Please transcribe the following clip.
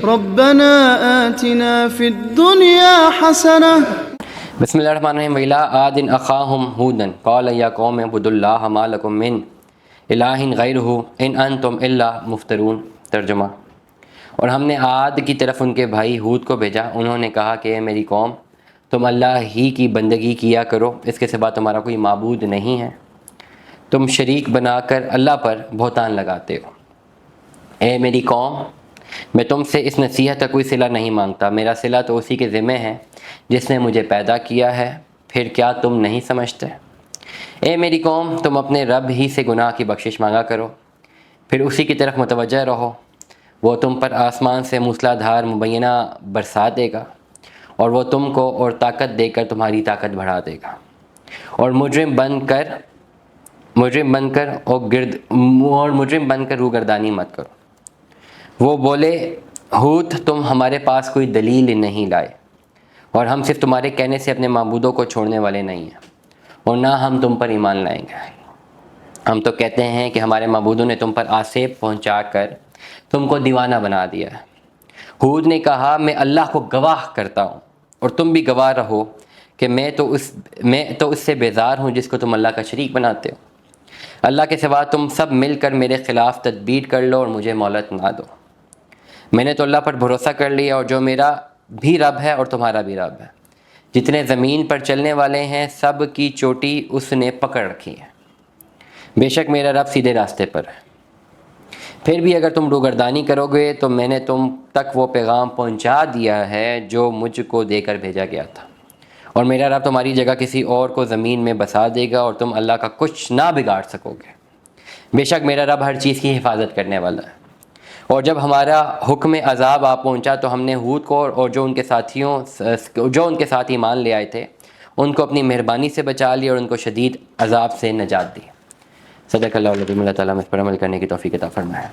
ربنا آتنا في الدنيا حسنة. بسم اللہ الرحمن الرحیم. وَإِلَىٰ عَادٍ أَخَاهُمْ هُودًا قَالَ يَا قَوْمِ اعْبُدُوا اللَّهَ مَا لَكُم مِّنْ إِلَٰهٍ غَيْرُهُ إِنْ أَنتُمْ إِلَّا مُفْتَرُونَ. ترجمہ: اور ہم نے عاد کی طرف ان کے بھائی ہود کو بھیجا. انہوں نے کہا کہ اے میری قوم، تم اللہ ہی کی بندگی کیا کرو، اس کے سوا تمہارا کوئی معبود نہیں ہے. تم شریک بنا کر اللہ پر بہتان لگاتے ہو. اے میری قوم، میں تم سے اس نصیحت کا کوئی صلہ نہیں مانگتا. میرا صلہ تو اسی کے ذمہ ہے جس نے مجھے پیدا کیا ہے. پھر کیا تم نہیں سمجھتے؟ اے میری قوم، تم اپنے رب ہی سے گناہ کی بخشش مانگا کرو، پھر اسی کی طرف متوجہ رہو. وہ تم پر آسمان سے موسلا دھار مبینہ برسا دے گا، اور وہ تم کو اور طاقت دے کر تمہاری طاقت بڑھا دے گا. اور مجرم بن کر روگردانی مت کرو. وہ بولے، ہود، تم ہمارے پاس کوئی دلیل نہیں لائے، اور ہم صرف تمہارے کہنے سے اپنے معبودوں کو چھوڑنے والے نہیں ہیں، اور نہ ہم تم پر ایمان لائیں گے. ہم تو کہتے ہیں کہ ہمارے معبودوں نے تم پر آسیب پہنچا کر تم کو دیوانہ بنا دیا ہے. ہود نے کہا، میں اللہ کو گواہ کرتا ہوں اور تم بھی گواہ رہو کہ میں تو اس سے بیزار ہوں جس کو تم اللہ کا شریک بناتے ہو. اللہ کے سوا تم سب مل کر میرے خلاف تدبیر کر لو اور مجھے مہلت نہ دو. میں نے تو اللہ پر بھروسہ کر لیا، اور جو میرا بھی رب ہے اور تمہارا بھی رب ہے. جتنے زمین پر چلنے والے ہیں سب کی چوٹی اس نے پکڑ رکھی ہے. بے شک میرا رب سیدھے راستے پر ہے. پھر بھی اگر تم روگردانی کرو گے تو میں نے تم تک وہ پیغام پہنچا دیا ہے جو مجھ کو دے کر بھیجا گیا تھا، اور میرا رب تمہاری جگہ کسی اور کو زمین میں بسا دے گا اور تم اللہ کا کچھ نہ بگاڑ سکو گے. بے شک میرا رب ہر چیز کی حفاظت کرنے والا ہے. اور جب ہمارا حکم عذاب آ پہنچا تو ہم نے ہود کو اور جو ان کے ساتھ ایمان لے آئے تھے ان کو اپنی مہربانی سے بچا لیا اور ان کو شدید عذاب سے نجات دی. صدق اللہ العظیم. اللہ تعالیٰ ہمیں اس پر عمل کرنے کی توفیق عطا فرمائے.